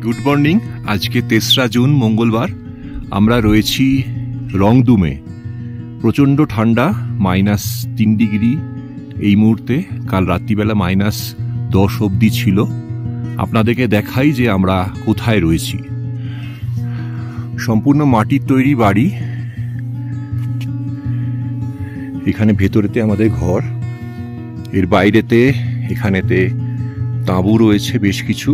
Good morning. আজকে 3রা June মঙ্গলবার। আমরা রয়েছি রংদুমে। প্রচণ্ড ঠান্ডা, -3 ডিগ্রি এই মুহূর্তে। কাল রাত্রিবেলা -10 অবধি ছিল। আপনাদেরকে দেখাই যে আমরা কোথায় রয়েছি। সম্পূর্ণ মাটির তৈরি বাড়ি। এখানে ভেতরেতে আমাদের ঘর, এর বাইরেতে এখানেতে তাঁবু রয়েছে বেশ কিছু।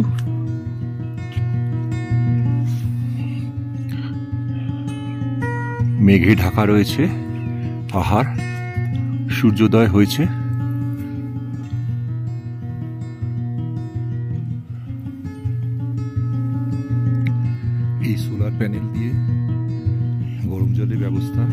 মেঘে ঢাকা রয়েছে পাহাড়, সূর্যোদয় হয়েছে। এই সোলার প্যানেল দিয়ে গরম জলের ব্যবস্থা।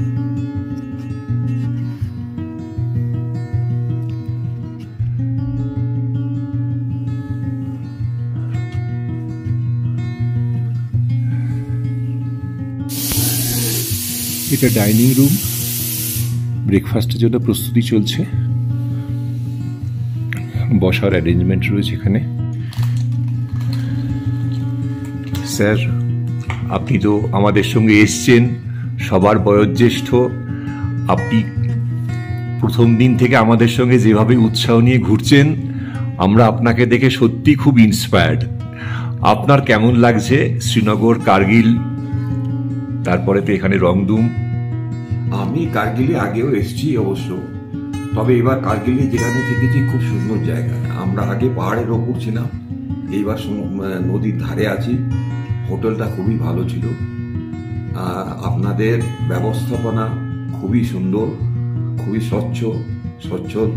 এটা ডাইনিং রুম, ব্রেকফাস্টের জন্য প্রস্তুতি চলছে। বসার অ্যারেঞ্জমেন্ট রয়েছে এখানে। স্যার, আপনি তো আমাদের সঙ্গে এসছেন, সবার বয়োজ্যেষ্ঠ। আপনি প্রথম দিন থেকে আমাদের সঙ্গে যেভাবে উৎসাহ নিয়ে ঘুরছেন, আমরা আপনাকে দেখে সত্যি খুব ইন্সপায়ার্ড। আপনার কেমন লাগছে শ্রীনগর, কার্গিল, তারপরে তো এখানে রংদুম? আমি কার্গিলে আগেও এসেছি অবশ্য, তবে এবার কার্গিলে যেখানে থেকেছি খুব সুন্দর জায়গা। আমরা আগে পাহাড়ের ওপর ছিলাম, এইবার নদীর ধারে আছি। হোটেলটা খুবই ভালো ছিল। আপনাদের ব্যবস্থাপনা খুবই সুন্দর, খুবই সচ্ছল।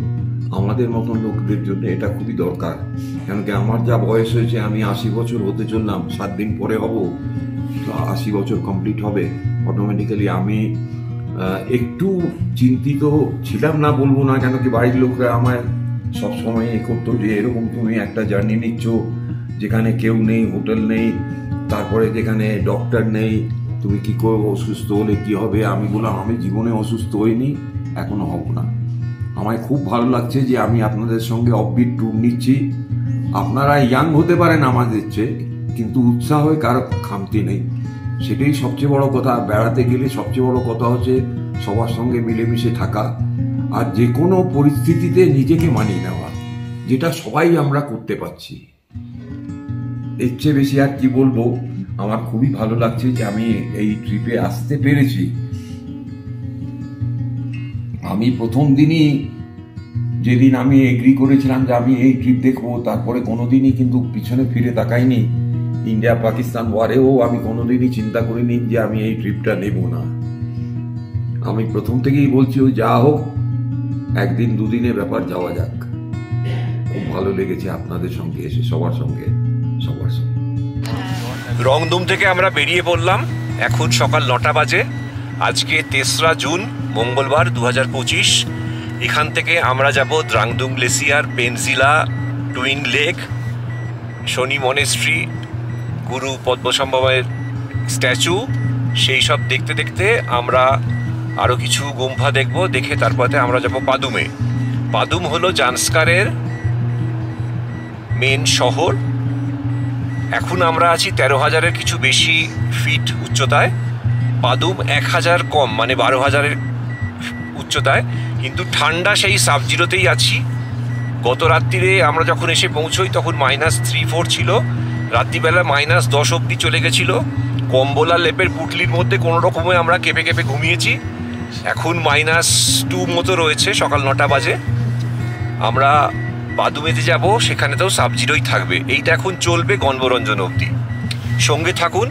আমাদের মতন লোকদের জন্য এটা খুবই দরকার। কেন কি আমার যা বয়স হয়েছে, আমি 80 বছর হতে চললাম, 7 দিন পরে হব। 80 বছর কমপ্লিট হবে অটোমেটিক্যালি। আমি একটু চিন্তিত ছিলাম না বলবো না, কেন কি বাড়ির লোকরা আমায় সবসময় করতো যে এরকম তুমি একটা জার্নি নিচ্ছ যেখানে কেউ নেই, হোটেল নেই, তারপরে যেখানে ডক্টর নেই, তুমি কি করবো, অসুস্থ হলে কি হবে। আমি বললাম আমি জীবনে অসুস্থ হইনি, এখনো হব না। আমায় খুব ভালো লাগছে যে আমি আপনাদের সঙ্গে অফবিট ট্যুর নিচ্ছি। আপনারা ইয়াং হতে পারেন আমাদের চেয়ে, কিন্তু উৎসাহে কারো খামতি নেই, সেটাই সবচেয়ে বড় কথা। বেড়াতে গেলে সবচেয়ে বড় কথা হচ্ছে সবার সঙ্গে মিলেমিশে থাকা, আর যে কোনো পরিস্থিতিতে নিজেকে মানিয়ে নেওয়া, যেটা সবাই আমরা করতে পারছি। এর চেয়ে বেশি আর কি বলবো। আমার খুবই ভালো লাগছে যে আমি এই ট্রিপে আসতে পেরেছি। আমি প্রথম দিনই, যেদিন আমি এগ্রি করেছিলাম যে আমি এই ট্রিপ দেখবো, তারপরে কোনোদিনই কিন্তু পিছনে ফিরে তাকাইনি। ইন্ডিয়া পাকিস্তান ওয়ারেও আমি কোনোদিনই চিন্তা করিনি যে আমি এই ট্রিপটা নেব না। আমি প্রথম থেকেই বলছি, ওই যা হোক, একদিন দুদিনের ব্যাপার, যাওয়া যাক। খুব ভালো লেগেছে আপনাদের সঙ্গে এসে, সবার সঙ্গে। রংদুম থেকে আমরা বেরিয়ে পড়লাম। এখন সকাল 9টা বাজে। আজকে 3রা জুন মঙ্গলবার 2025। এখান থেকে আমরা যাব দ্রাংদুম গ্লেসিয়ার, পেনজিলা, টুইন লেক, শনি মনেস্ট্রি, গুরু পদ্মসম্ভবের স্ট্যাচু। সেই সব দেখতে দেখতে আমরা আরও কিছু গুম্ফা দেখব। দেখে তারপরে আমরা যাব পাদুমে। পাদুম হলো জান্সকারের মেন শহর। এখন আমরা আছি 13,000-এর কিছু বেশি ফিট উচ্চতায়। পাদুম 1,000 কম, মানে 12,000-এর উচ্চতায়, কিন্তু ঠান্ডা সেই সাবজিরোতেই আছি। গত রাত্রিরে আমরা যখন এসে পৌঁছই তখন -3-4 ছিল। রাত্রিবেলা -10 অবধি চলে গেছিল। কম্বল আর লেপের পুটলির মধ্যে কোনো রকমে আমরা কেঁপে কেঁপে ঘুমিয়েছি। এখন -2 মতো রয়েছে, সকাল 9টা বাজে। আমরা পাদুমেতে যাব, সেখানেতেও সাবজিরোই থাকবে। এইটা এখন চলবে গণবরঞ্জন অবধি। সঙ্গে থাকুন।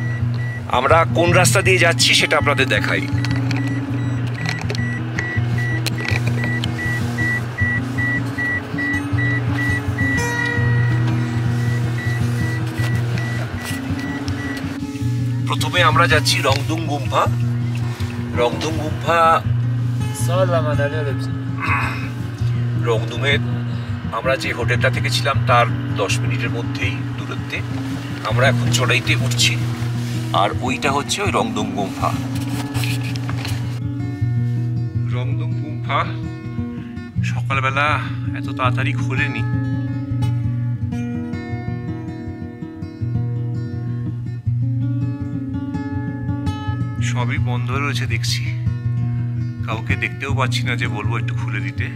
আমরা কোন রাস্তা দিয়ে যাচ্ছি সেটা আপনাদের দেখাই। প্রথমে আমরা যাচ্ছি রংদুম গুম্ফা। রংদুম গুম্ফা রংদুমের আমরা যে হোটেলটা থেকে ছিলাম তার 10 মিনিটের মধ্যেই দূরত্বে। আমরা এখন চড়াইতে উঠছি, আর ওইটা হচ্ছে ওই রংদুম গুম্ফা। রংদুম গুম্ফা সকালবেলা এত তাড়াতাড়ি খোলেনি। সবই বন্ধ রয়েছে দেখছি, কাউকে দেখতেও পাচ্ছি না যে বলবো একটু খুলে দিতে।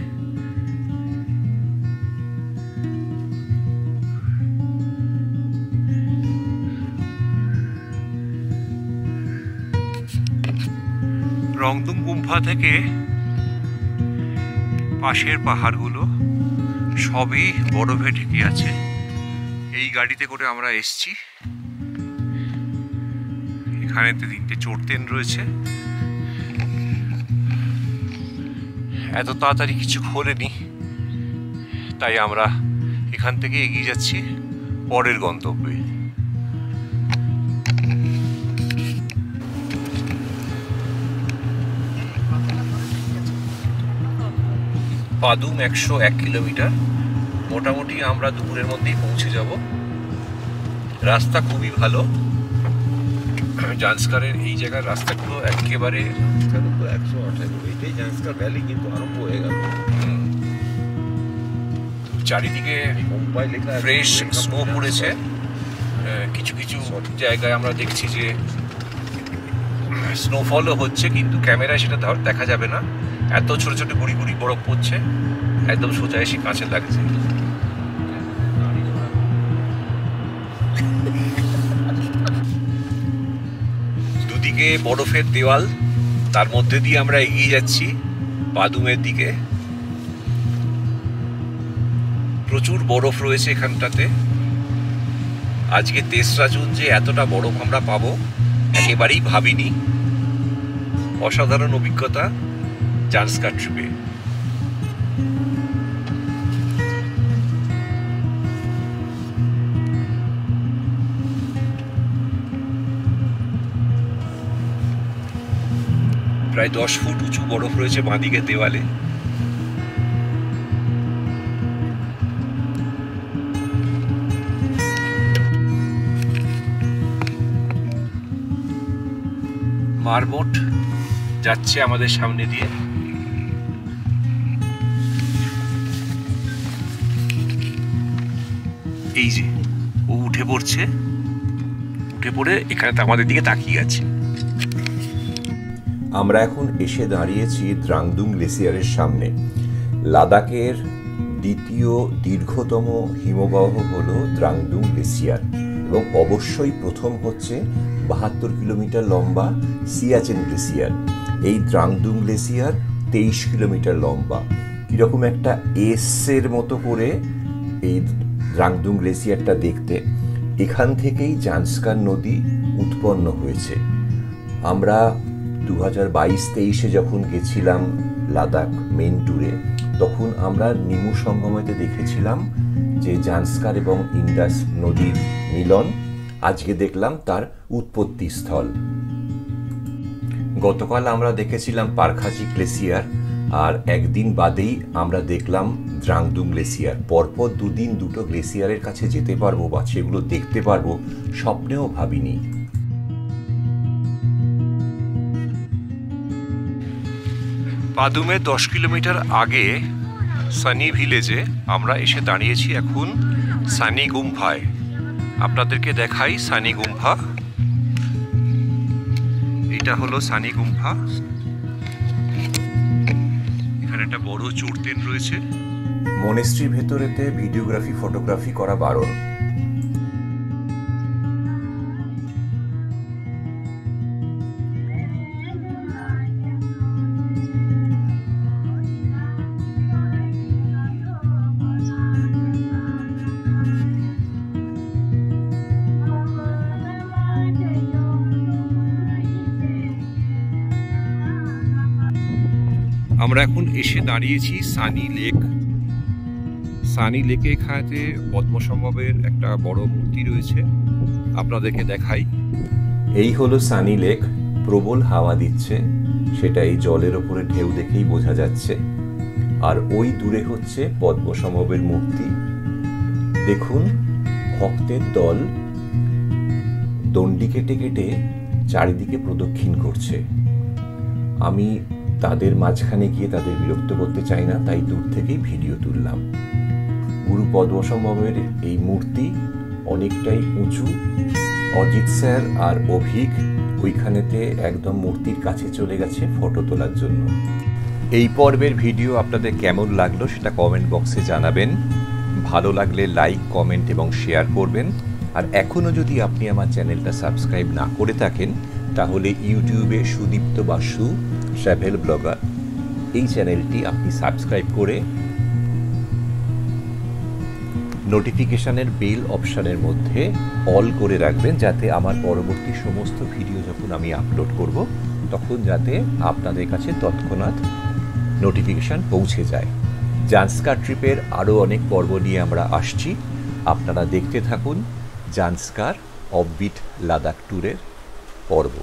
রংদুম গুম্ফা থেকে পাশের পাহাড়গুলো সবই বরফে ঢেকে আছে। এই গাড়িতে করে আমরা এসছি। এখানে 3টে চড়তেন রয়েছে। এত তাড়াতাড়ি কিছু খোলেনি, তাই আমরা এখান থেকে এগিয়ে যাচ্ছি পরের গন্তব্যে। পাদুম 101 কিলোমিটার, মোটামুটি আমরা দুপুরের মধ্যেই পৌঁছে যাব। রাস্তা খুবই ভালো। জান্সকারের এই জায়গার রাস্তাগুলো একেবারে 128, এটাই জান্সকার ভ্যালি কিন্তু আরম্ভ হয়ে গেল। চারিদিকে ফ্রেশ স্নো পড়েছে। কিছু কিছু জায়গায় আমরা দেখছি যে স্নোফলও হচ্ছে, কিন্তু ক্যামেরায় সেটা দেখা যাবে না। এত ছোট ছোট গুড়ি গুড়ি বরফ পড়ছে, একদম সোজা এসে কাছে লাগছে। দুদিকে বরফের দেওয়াল, তার মধ্যে দিয়ে আমরা এগিয়ে যাচ্ছি পাদুমের দিকে। প্রচুর বরফ রয়েছে এখানটাতে। আজকে 3রা জুন যে এতটা বরফ আমরা পাবো একেবারেই ভাবিনি। অসাধারণ অভিজ্ঞতা জান্সকার ট্রিপে। প্রায় 10 ফুট উঁচু বরফ রয়েছে বাঁদিকে দেওয়ালে। মারমোট যাচ্ছে আমাদের সামনে দিয়ে। এই যে ও উঠে পড়ছে, উঠে পড়ে এখানে আমাদের দিকে তাকিয়ে আছে। আমরা এখন এসে দাঁড়িয়েছি দ্রাংদুং গ্লেসিয়ারের সামনে। লাদাখের দ্বিতীয় দীর্ঘতম হিমবাহ হলো দ্রাংদুং গ্লেসিয়ার, এবং অবশ্যই প্রথম হচ্ছে 72 কিলোমিটার লম্বা সিয়াচেন গ্লেসিয়ার। এই দ্রাংদুং গ্লেসিয়ার 23 কিলোমিটার লম্বা। কীরকম একটা এসের মতো করে এই দ্রাংদুং গ্লেসিয়ারটা দেখতে। এখান থেকেই জান্সকার নদী উৎপন্ন হয়েছে। আমরা 2022-23 যখন গেছিলাম লাদাখ মেন ট্যুরে, তখন আমরা নিমু সঙ্গমেতে দেখেছিলাম যে জান্সকার এবং ইন্দাস নদীর মিলন। আজকে দেখলাম তার উৎপত্তি স্থল। গতকাল আমরা দেখেছিলাম পারখাজি গ্লেসিয়ার, আর একদিন বাদেই আমরা দেখলাম দ্রাংদুং গ্লেসিয়ার। পরপর দুদিন দুটো গ্লেসিয়ারের কাছে যেতে পারবো বা সেগুলো দেখতে পারবো স্বপ্নেও ভাবিনি। পাদুমে 10 কিলোমিটার আগে সানি ভিলেজে আমরা এসে দাঁড়িয়েছি এখন সানি গুম্ফায়। আপনাদেরকে দেখাই সানি গুম্ফা। এটা হলো সানি গুম্ফা। এখানে একটা বড় চড়তেন রয়েছে। মনেস্ট্রির ভেতরেতে ভিডিওগ্রাফি ফটোগ্রাফি করা বারণ। আমরা এখন এসে দাঁড়িয়েছি সানি লেক। সানি লেকে এখানে পদ্মসম্ভবের একটা বড় মূর্তি রয়েছে, আপনাদেরকে দেখাই। এই হলো সানি লেক। প্রবল হাওয়া দিচ্ছে, সেটা এই জলের ওপরে ঢেউ দেখেই বোঝা যাচ্ছে। আর ওই দূরে হচ্ছে পদ্মসম্ভবের মূর্তি। দেখুন, ভক্তের দল দণ্ডি কেটে কেটে চারিদিকে প্রদক্ষিণ করছে। আমি তাদের মাঝখানে গিয়ে তাদের বিরক্ত করতে চাই না, তাই দূর থেকেই ভিডিও তুললাম। গুরু পদ্মসম্ভবের এই মূর্তি অনেকটাই উঁচু। অজিত স্যার আর অভিক ওইখানেতে একদম মূর্তির কাছে চলে গেছে ফটো তোলার জন্য। এই পর্বের ভিডিও আপনাদের কেমন লাগলো সেটা কমেন্ট বক্সে জানাবেন। ভালো লাগলে লাইক, কমেন্ট এবং শেয়ার করবেন। আর এখনও যদি আপনি আমার চ্যানেলটা সাবস্ক্রাইব না করে থাকেন তাহলে ইউটিউবে সুদীপ্ত বাসু ট্রাভেল ব্লগার এই চ্যানেলটি আপনি সাবস্ক্রাইব করে নোটিফিকেশানের বেল অপশানের মধ্যে অল করে রাখবেন, যাতে আমার পরবর্তী সমস্ত ভিডিও যখন আমি আপলোড করব তখন যাতে আপনাদের কাছে তৎক্ষণাৎ নোটিফিকেশান পৌঁছে যায়। জান্সকার ট্রিপের আরও অনেক পর্ব নিয়ে আমরা আসছি, আপনারা দেখতে থাকুন জান্সকার অফবিট লাদাখ ট্যুরের পর্ব।